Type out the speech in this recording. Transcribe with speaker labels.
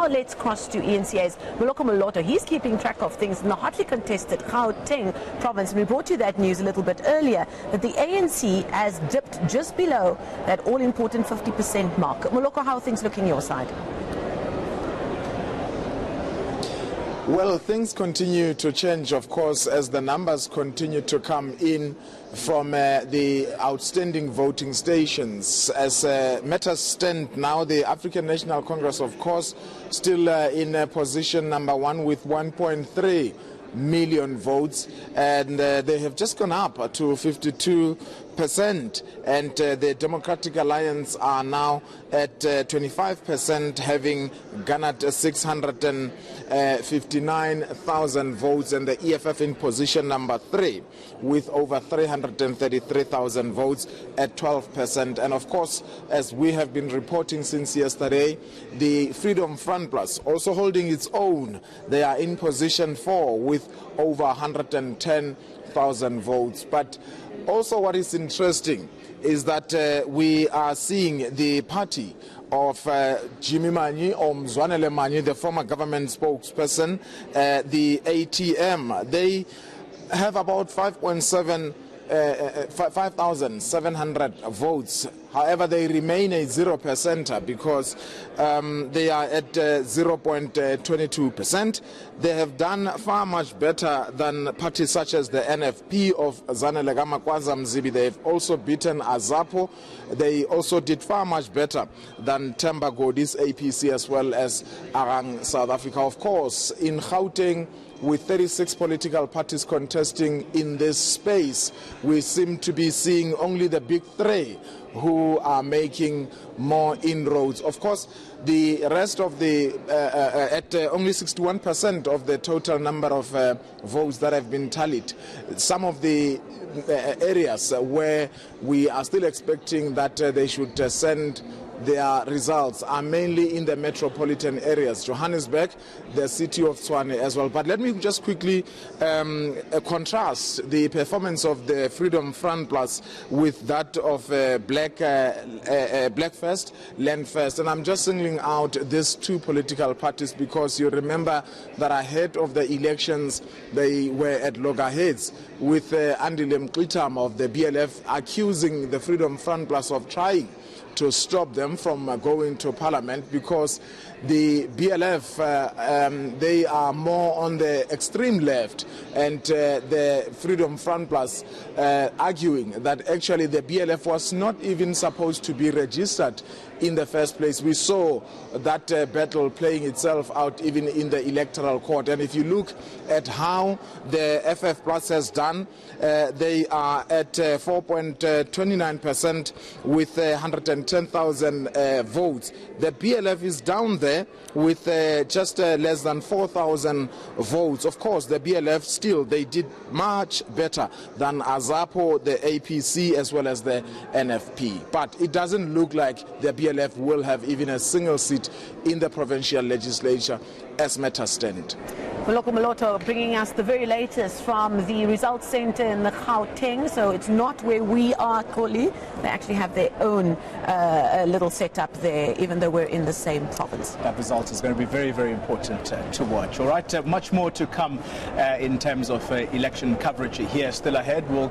Speaker 1: Now let's cross to ENCA's Moloto. He's keeping track of things in the hotly contested Gauteng province. We brought you that news a little bit earlier, that the ANC has dipped just below that all-important 50% mark. Moloko, how are things looking your side?
Speaker 2: Well, things continue to change, of course, as the numbers continue to come in from the outstanding voting stations. As matters stand now, the African National Congress, of course, still in position number one with 1.3 million votes, and they have just gone up to 52%, and the Democratic Alliance are now at 25%, having garnered 659,000 votes, and the EFF in position number 3 with over 333,000 votes at 12%. And of course, as we have been reporting since yesterday, the Freedom Front Plus also holding its own. They are in position 4 with over 110,000 votes. But also what is interesting is that we are seeing the party of Jimmy Manyi, or Mzwanele Manyi, the former government spokesperson, the ATM. They have about 5,700 votes. However, they remain a 0%er because they are at 0.22%. They have done far much better than parties such as the NFP of Zanele Gamakwaza Mzibi. They have also beaten Azapo. They also did far much better than Themba Godi's APC, as well as Arang South Africa. Of course, in Gauteng, with 36 political parties contesting in this space, we seem to be seeing only the big three who are making more inroads. Of course, the rest of the, at only 61% of the total number of votes that have been tallied. Some of the areas where we are still expecting that they should send their results are mainly in the metropolitan areas, Johannesburg, the city of Tshwane as well. But let me just quickly contrast the performance of the Freedom Front Plus with that of Black First, Land First. And I'm just singling out these two political parties because you remember that ahead of the elections, they were at loggerheads with Andile Mqitama of the BLF accusing the Freedom Front Plus of trying to stop them from going to parliament, because the BLF, they are more on the extreme left, and the Freedom Front Plus arguing that actually the BLF was not even supposed to be registered in the first place. We saw that battle playing itself out even in the electoral court. And if you look at how the FF Plus has done, they are at 4.29% with 110,000 votes. The BLF is down there with just less than 4,000 votes. Of course, the BLF still, they did much better than Azapo, the APC, as well as the NFP. But it doesn't look like the BLF will have even a single seat in the provincial legislature as matters stand.
Speaker 1: Moloto bringing us the very latest from the results center in the Gauteng. So it's not where we are, Koli. They actually have their own little setup there, even though we're in the same province.
Speaker 3: That result is going to be very, very important to watch. All right, much more to come in terms of election coverage here still ahead. We'll